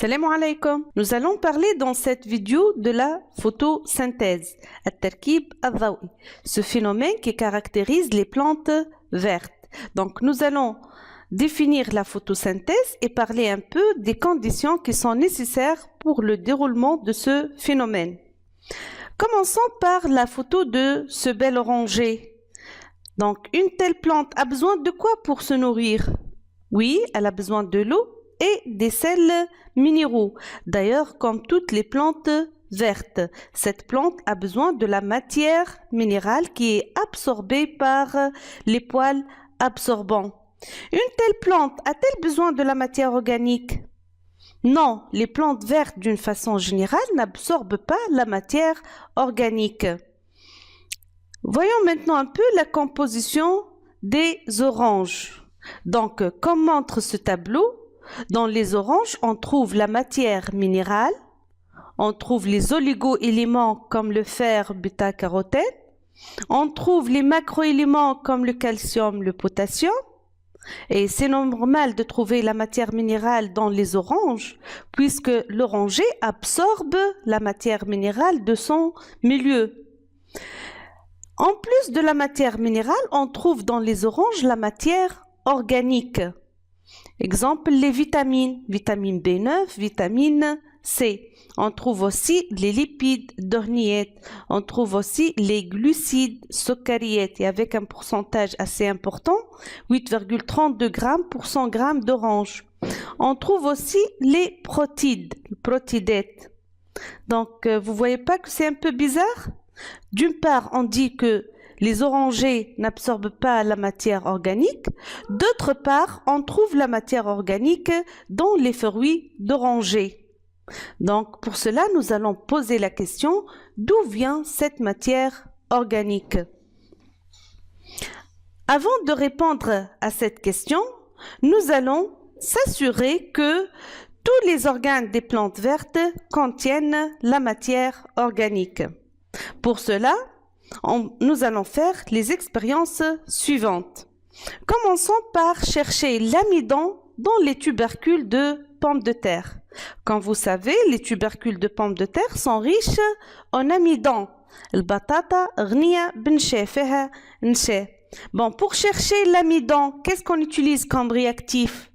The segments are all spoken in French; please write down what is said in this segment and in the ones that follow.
Salam alaikum. Nous allons parler dans cette vidéo de la photosynthèse, التركيب الضوئي, ce phénomène qui caractérise les plantes vertes. Donc nous allons définir la photosynthèse et parler un peu des conditions qui sont nécessaires pour le déroulement de ce phénomène. Commençons par la photo de ce bel oranger. Donc une telle plante a besoin de quoi pour se nourrir? Oui, elle a besoin de l'eau et des sels minéraux. D'ailleurs, comme toutes les plantes vertes, cette plante a besoin de la matière minérale qui est absorbée par les poils absorbants. Une telle plante a-t-elle besoin de la matière organique? Non, les plantes vertes d'une façon générale n'absorbent pas la matière organique. Voyons maintenant un peu la composition des oranges. Donc, comme montre ce tableau, dans les oranges, on trouve la matière minérale, on trouve les oligo-éléments comme le fer, bêta-carotène, on trouve les macroéléments comme le calcium, le potassium, et c'est normal de trouver la matière minérale dans les oranges, puisque l'oranger absorbe la matière minérale de son milieu. En plus de la matière minérale, on trouve dans les oranges la matière organique. Exemple, les vitamines, vitamine B9, vitamine C. On trouve aussi les lipides, dorniettes. On trouve aussi les glucides, sukkariyet, et avec un pourcentage assez important, 8,32 grammes pour 100 grammes d'orange. On trouve aussi les protides, protidettes. Donc, vous voyez pas que c'est un peu bizarre? D'une part, on dit que les orangers n'absorbent pas la matière organique. D'autre part, on trouve la matière organique dans les fruits d'oranger. Donc, pour cela, nous allons poser la question, d'où vient cette matière organique? Avant de répondre à cette question, nous allons s'assurer que tous les organes des plantes vertes contiennent la matière organique. Pour cela, nous allons faire les expériences suivantes. Commençons par chercher l'amidon dans les tubercules de pommes de terre. Comme vous savez, les tubercules de pommes de terre sont riches en amidon. Bon, pour chercher l'amidon, qu'est-ce qu'on utilise comme réactif?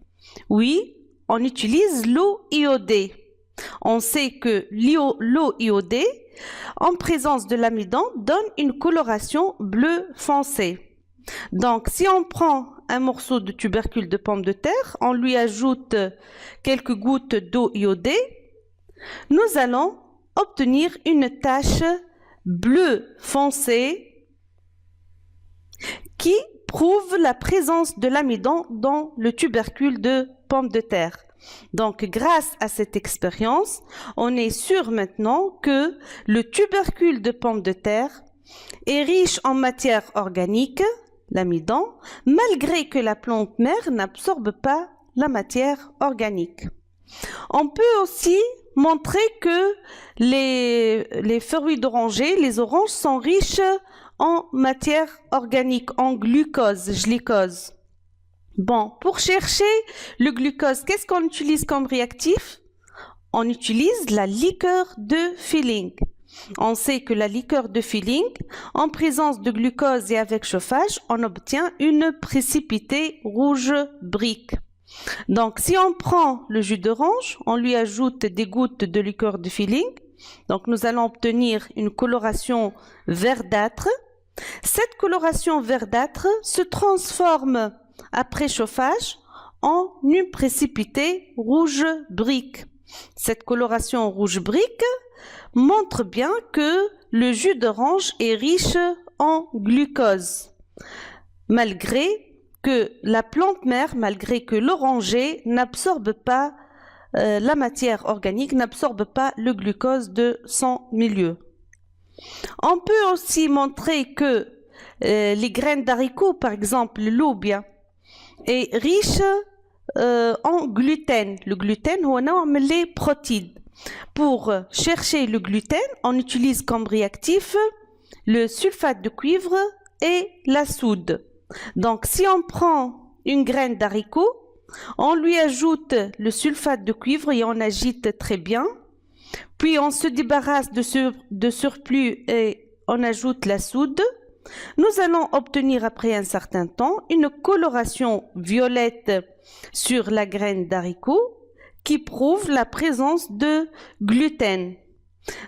Oui, on utilise l'eau iodée. On sait que l'eau iodée, en présence de l'amidon, donne une coloration bleu foncé. Donc, si on prend un morceau de tubercule de pomme de terre, on lui ajoute quelques gouttes d'eau iodée, nous allons obtenir une tache bleu foncé qui prouve la présence de l'amidon dans le tubercule de pomme de terre. Donc, grâce à cette expérience, on est sûr maintenant que le tubercule de pomme de terre est riche en matière organique, l'amidon, malgré que la plante mère n'absorbe pas la matière organique. On peut aussi montrer que les fruits d'oranger, les oranges, sont riches en matière organique, en glucose, glycose. Bon, pour chercher le glucose, qu'est-ce qu'on utilise comme réactif? On utilise la liqueur de Feeling. On sait que la liqueur de Feeling, en présence de glucose et avec chauffage, on obtient une précipitée rouge brique. Donc, si on prend le jus d'orange, on lui ajoute des gouttes de liqueur de Feeling. Donc, nous allons obtenir une coloration verdâtre. Cette coloration verdâtre se transforme après chauffage en une précipitée rouge brique. Cette coloration rouge brique montre bien que le jus d'orange est riche en glucose, malgré que la plante mère, malgré que l'oranger n'absorbe pas la matière organique, n'absorbe pas le glucose de son milieu. On peut aussi montrer que les graines d'haricots, par exemple le lobia, est riche en gluten. Le gluten, on a les protides. Pour chercher le gluten, on utilise comme réactif le sulfate de cuivre et la soude. Donc, si on prend une graine d'haricot, On lui ajoute le sulfate de cuivre et on agite très bien. Puis on se débarrasse de surplus et on ajoute la soude. Nous allons obtenir après un certain temps une coloration violette sur la graine d'haricot qui prouve la présence de gluten.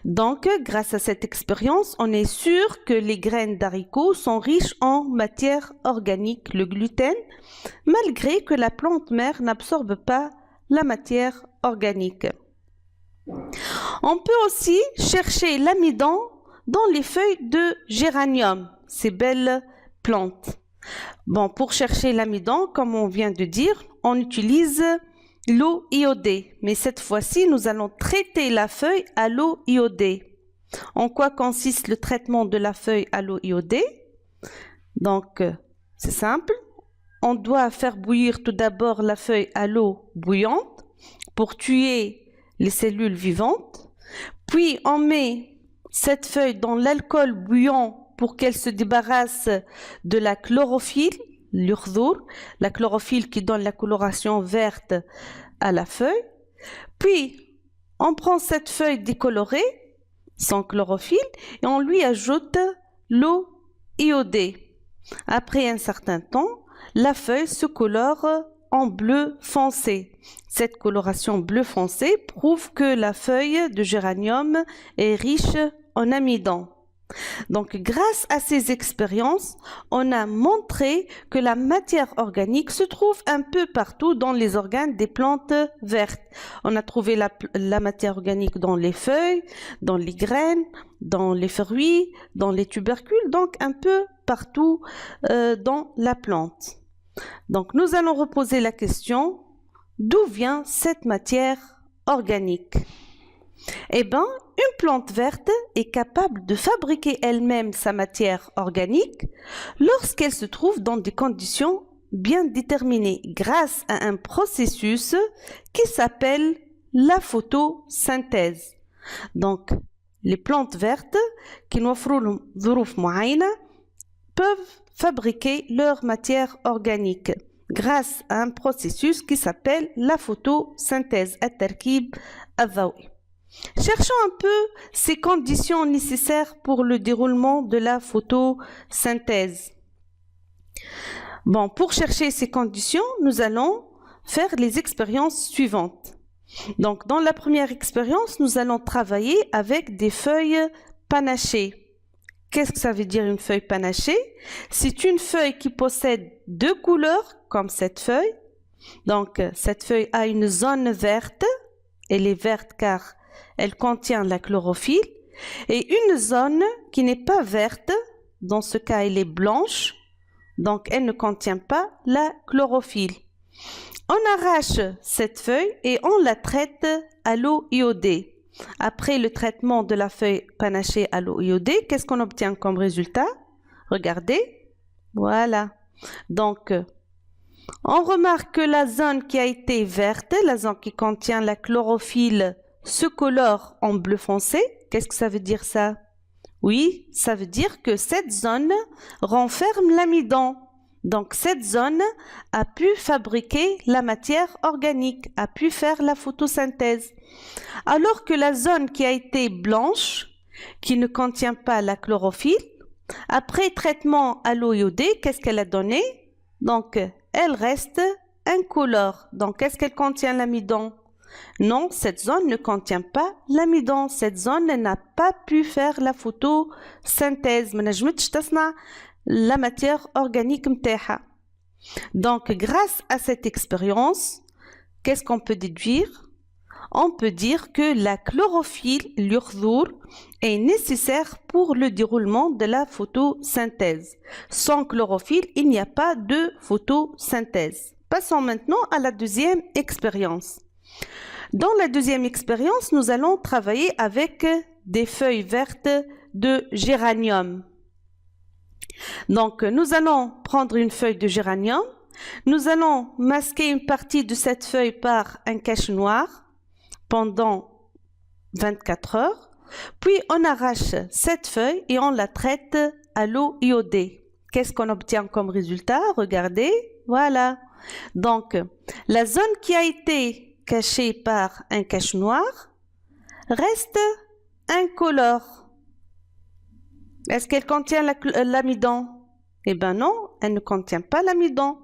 Donc, grâce à cette expérience, on est sûr que les graines d'haricot sont riches en matière organique, le gluten, malgré que la plante mère n'absorbe pas la matière organique. On peut aussi chercher l'amidon dans les feuilles de géranium, ces belles plantes. Bon, pour chercher l'amidon, comme on vient de dire, on utilise l'eau iodée. Mais cette fois-ci, nous allons traiter la feuille à l'eau iodée. En quoi consiste le traitement de la feuille à l'eau iodée? Donc, c'est simple. On doit faire bouillir tout d'abord la feuille à l'eau bouillante pour tuer les cellules vivantes. Puis, on met cette feuille dans l'alcool bouillant pour qu'elle se débarrasse de la chlorophylle, l'urzour, la chlorophylle qui donne la coloration verte à la feuille. Puis, on prend cette feuille décolorée, sans chlorophylle, et on lui ajoute l'eau iodée. Après un certain temps, la feuille se colore en bleu foncé. Cette coloration bleu foncé prouve que la feuille de géranium est riche en amidon. Donc, grâce à ces expériences, on a montré que la matière organique se trouve un peu partout dans les organes des plantes vertes. On a trouvé la matière organique dans les feuilles, dans les graines, dans les fruits, dans les tubercules, donc un peu partout dans la plante. Donc, nous allons reposer la question, d'où vient cette matière organique? Eh bien, une plante verte est capable de fabriquer elle-même sa matière organique lorsqu'elle se trouve dans des conditions bien déterminées grâce à un processus qui s'appelle la photosynthèse. Donc, les plantes vertes qui nous offrent peuvent fabriquer leur matière organique grâce à un processus qui s'appelle la photosynthèse, التركيب الضوئي. Cherchons un peu ces conditions nécessaires pour le déroulement de la photosynthèse. Bon, pour chercher ces conditions, nous allons faire les expériences suivantes. Donc, dans la première expérience, nous allons travailler avec des feuilles panachées. Qu'est-ce que ça veut dire une feuille panachée? C'est une feuille qui possède deux couleurs, comme cette feuille. Donc, cette feuille a une zone verte. Elle est verte car elle contient la chlorophylle. Et une zone qui n'est pas verte, dans ce cas, elle est blanche. Donc, elle ne contient pas la chlorophylle. On arrache cette feuille et on la traite à l'eau iodée. Après le traitement de la feuille panachée à l'eau iodée, qu'est-ce qu'on obtient comme résultat? Regardez. Voilà. Donc, on remarque que la zone qui a été verte, la zone qui contient la chlorophylle, se colore en bleu foncé. Qu'est-ce que ça veut dire ça? Oui, ça veut dire que cette zone renferme l'amidon. Donc, cette zone a pu fabriquer la matière organique, a pu faire la photosynthèse. Alors que la zone qui a été blanche, qui ne contient pas la chlorophylle, après traitement à l'eau iodée, qu'est-ce qu'elle a donné? Donc, elle reste incolore. Donc, est-ce qu'elle contient l'amidon? Non, cette zone ne contient pas l'amidon. Cette zone n'a pas pu faire la photosynthèse. La matière organique متاعها. Donc, grâce à cette expérience, qu'est-ce qu'on peut déduire? On peut dire que la chlorophylle, l'urzour, est nécessaire pour le déroulement de la photosynthèse. Sans chlorophylle, il n'y a pas de photosynthèse. Passons maintenant à la deuxième expérience. Dans la deuxième expérience, nous allons travailler avec des feuilles vertes de géranium. Donc, nous allons prendre une feuille de géranium. Nous allons masquer une partie de cette feuille par un cache-noir pendant 24 heures. Puis, on arrache cette feuille et on la traite à l'eau iodée. Qu'est-ce qu'on obtient comme résultat? Regardez, voilà. Donc, la zone qui a été cachée par un cache noir reste incolore. Est-ce qu'elle contient l'amidon? Eh bien non, elle ne contient pas l'amidon.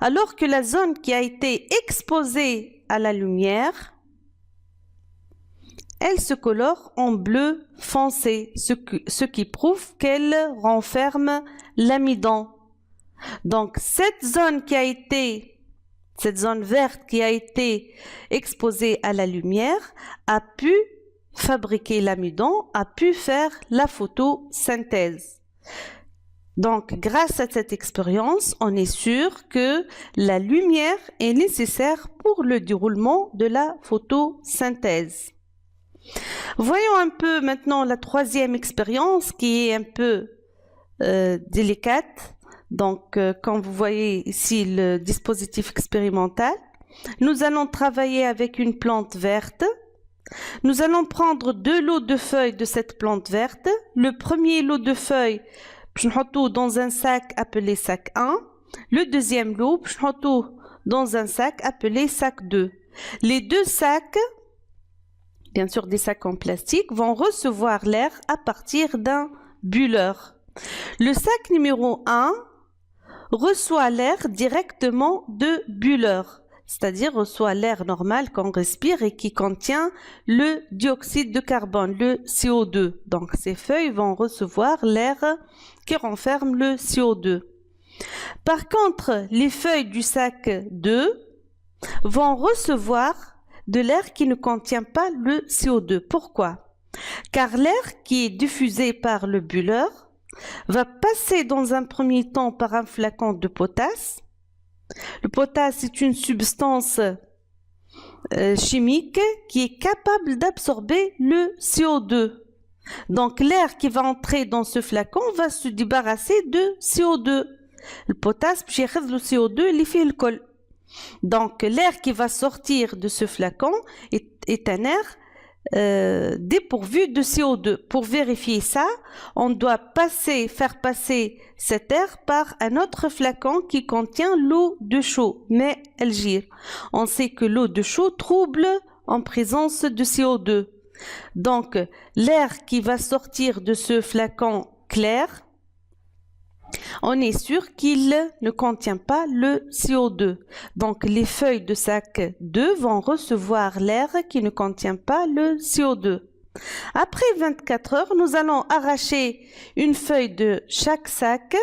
Alors que la zone qui a été exposée à la lumière, elle se colore en bleu foncé, ce qui prouve qu'elle renferme l'amidon. Donc cette zone verte qui a été exposée à la lumière a pu fabriquer l'amidon, a pu faire la photosynthèse. Donc, grâce à cette expérience, on est sûr que la lumière est nécessaire pour le déroulement de la photosynthèse. Voyons un peu maintenant la troisième expérience qui est un peu délicate. Donc, quand vous voyez ici le dispositif expérimental, nous allons travailler avec une plante verte. Nous allons prendre 2 lots de feuilles de cette plante verte. Le premier lot de feuilles, je mets dans un sac appelé sac 1. Le deuxième lot, je mets dans un sac appelé sac 2. Les deux sacs, bien sûr des sacs en plastique, vont recevoir l'air à partir d'un bulleur. Le sac numéro 1 reçoit l'air directement de bulleur, c'est-à-dire reçoit l'air normal qu'on respire et qui contient le dioxyde de carbone, le CO2. Donc ces feuilles vont recevoir l'air qui renferme le CO2. Par contre, les feuilles du sac 2 vont recevoir de l'air qui ne contient pas le CO2. Pourquoi? Car l'air qui est diffusé par le bulleur va passer dans un premier temps par un flacon de potasse. Le potasse est une substance chimique qui est capable d'absorber le CO2. Donc l'air qui va entrer dans ce flacon va se débarrasser de CO2. Le potasse, le CO2, il fait le col. Donc l'air qui va sortir de ce flacon est un air dépourvu de CO2. Pour vérifier ça, on doit faire passer cet air par un autre flacon qui contient l'eau de chaux, mais elle gire. On sait que l'eau de chaux trouble en présence de CO2. Donc l'air qui va sortir de ce flacon clair, on est sûr qu'il ne contient pas le CO2. Donc les feuilles de sac 2 vont recevoir l'air qui ne contient pas le CO2. Après 24 heures, nous allons arracher une feuille de chaque sac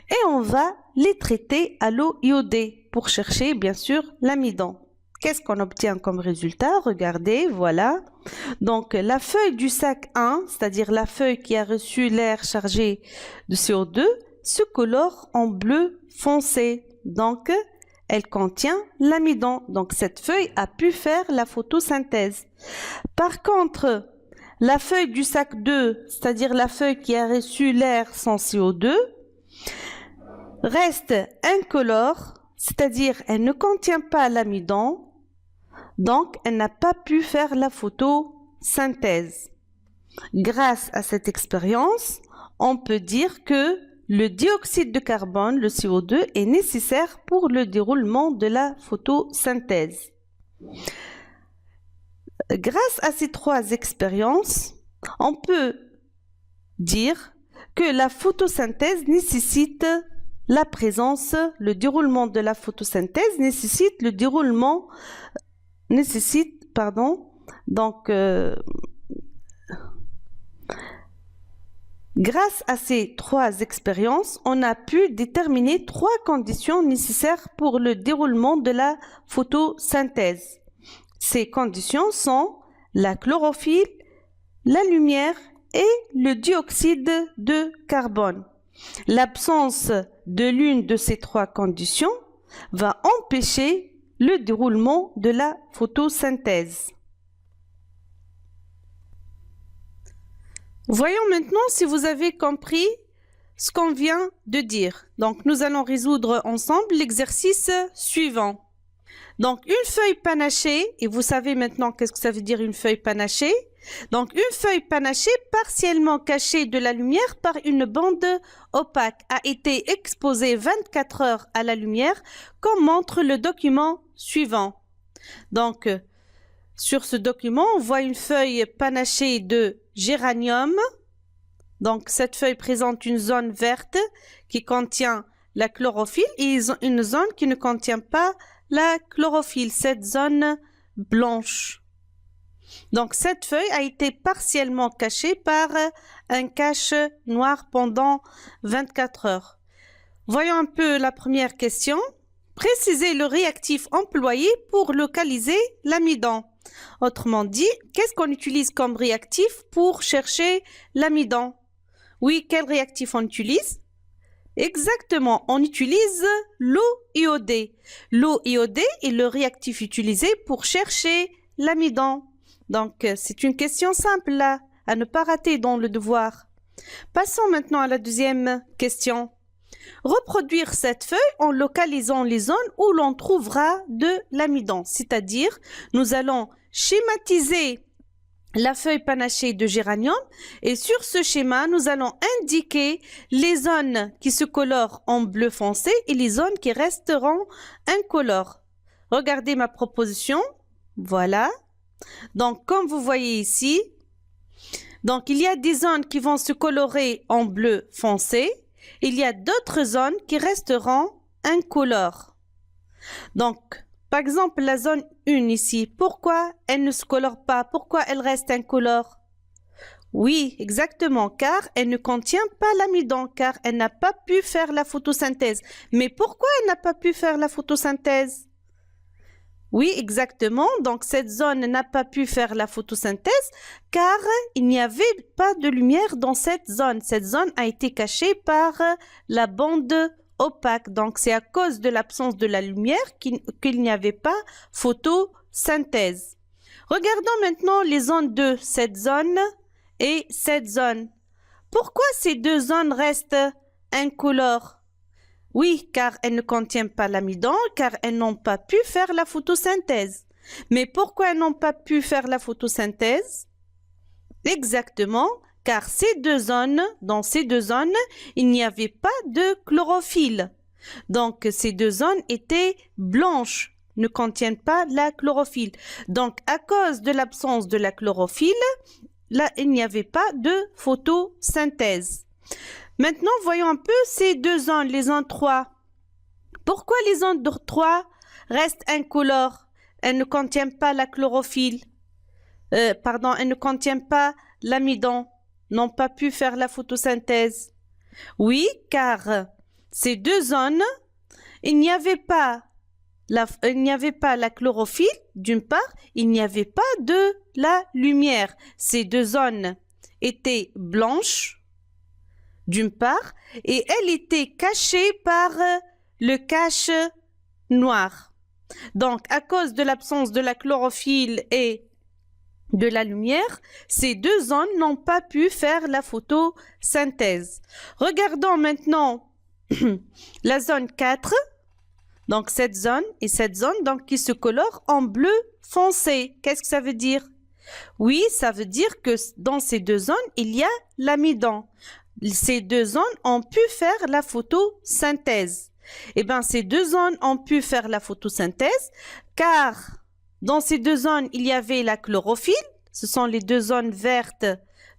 et on va les traiter à l'eau iodée pour chercher bien sûr l'amidon. Qu'est-ce qu'on obtient comme résultat? Regardez, voilà. Donc la feuille du sac 1, c'est-à-dire la feuille qui a reçu l'air chargé de CO2, se colore en bleu foncé. Donc elle contient l'amidon. Donc cette feuille a pu faire la photosynthèse. Par contre, la feuille du sac 2, c'est-à-dire la feuille qui a reçu l'air sans CO2, reste incolore, c'est-à-dire elle ne contient pas l'amidon. Donc, elle n'a pas pu faire la photosynthèse. Grâce à cette expérience, on peut dire que le dioxyde de carbone, le CO2, est nécessaire pour le déroulement de la photosynthèse. Grâce à ces 3 expériences, on peut dire que la photosynthèse nécessite la présence, le déroulement de la photosynthèse grâce à ces 3 expériences, on a pu déterminer 3 conditions nécessaires pour le déroulement de la photosynthèse. Ces conditions sont la chlorophylle, la lumière et le dioxyde de carbone. L'absence de l'une de ces 3 conditions va empêcher le déroulement de la photosynthèse. Voyons maintenant si vous avez compris ce qu'on vient de dire. Donc, nous allons résoudre ensemble l'exercice suivant. Donc, une feuille panachée, et vous savez maintenant qu'est-ce que ça veut dire une feuille panachée. Donc, une feuille panachée partiellement cachée de la lumière par une bande opaque a été exposée 24 heures à la lumière, comme montre le document suivant. Donc, sur ce document, on voit une feuille panachée de géranium. Donc, cette feuille présente une zone verte qui contient la chlorophylle et une zone qui ne contient pas la chlorophylle, cette zone blanche. Donc, cette feuille a été partiellement cachée par un cache noir pendant 24 heures. Voyons un peu la première question. Précisez le réactif employé pour localiser l'amidon. Autrement dit, qu'est-ce qu'on utilise comme réactif pour chercher l'amidon? Oui, quel réactif on utilise? Exactement, on utilise l'eau iodée. L'eau iodée est le réactif utilisé pour chercher l'amidon. Donc, c'est une question simple là, à ne pas rater dans le devoir. Passons maintenant à la deuxième question. Reproduire cette feuille en localisant les zones où l'on trouvera de l'amidon. C'est-à-dire, nous allons schématiser la feuille panachée de géranium et sur ce schéma, nous allons indiquer les zones qui se colorent en bleu foncé et les zones qui resteront incolores. Regardez ma proposition. Voilà. Donc, comme vous voyez ici, donc il y a des zones qui vont se colorer en bleu foncé. Il y a d'autres zones qui resteront incolores. Donc, par exemple, la zone 1 ici, pourquoi elle ne se colore pas? Pourquoi elle reste incolore? Oui, exactement, car elle ne contient pas l'amidon, car elle n'a pas pu faire la photosynthèse. Mais pourquoi elle n'a pas pu faire la photosynthèse? Oui, exactement. Donc, cette zone n'a pas pu faire la photosynthèse car il n'y avait pas de lumière dans cette zone. Cette zone a été cachée par la bande opaque. Donc, c'est à cause de l'absence de la lumière qu'il n'y avait pas photosynthèse. Regardons maintenant les zones de cette zone et cette zone. Pourquoi ces deux zones restent incolores? Oui, car elles ne contiennent pas l'amidon, car elles n'ont pas pu faire la photosynthèse. Mais pourquoi elles n'ont pas pu faire la photosynthèse? Exactement, car dans ces deux zones, il n'y avait pas de chlorophylle. Donc, ces deux zones étaient blanches, ne contiennent pas la chlorophylle. Donc, à cause de l'absence de la chlorophylle, là, il n'y avait pas de photosynthèse. Maintenant, voyons un peu ces deux zones, les zones 3. Pourquoi les zones 3 restent incolores? Elles ne contiennent pas la chlorophylle. Elles ne contiennent pas l'amidon, n'ont pas pu faire la photosynthèse. Oui, car ces deux zones, il n'y avait pas la chlorophylle, d'une part, il n'y avait pas de la lumière. Ces deux zones étaient blanches, d'une part, et elle était cachée par le cache noir. Donc, à cause de l'absence de la chlorophylle et de la lumière, ces deux zones n'ont pas pu faire la photosynthèse. Regardons maintenant la zone 4, donc cette zone et cette zone donc, qui se colorent en bleu foncé. Qu'est-ce que ça veut dire? Oui, ça veut dire que dans ces deux zones, il y a l'amidon. Ces deux zones ont pu faire la photosynthèse. Eh bien, ces deux zones ont pu faire la photosynthèse car dans ces deux zones, il y avait la chlorophylle. Ce sont les deux zones vertes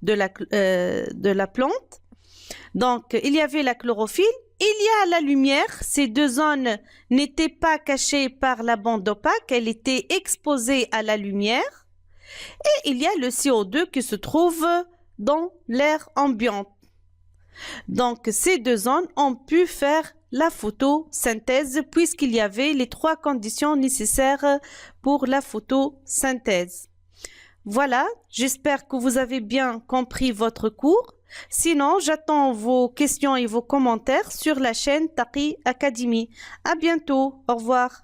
de la plante. Donc, il y avait la chlorophylle. Il y a la lumière. Ces deux zones n'étaient pas cachées par la bande opaque. Elles étaient exposées à la lumière. Et il y a le CO2 qui se trouve dans l'air ambiant. Donc, ces deux zones ont pu faire la photosynthèse puisqu'il y avait les trois conditions nécessaires pour la photosynthèse. Voilà, j'espère que vous avez bien compris votre cours. Sinon, j'attends vos questions et vos commentaires sur la chaîne Taqi Academy. À bientôt, au revoir.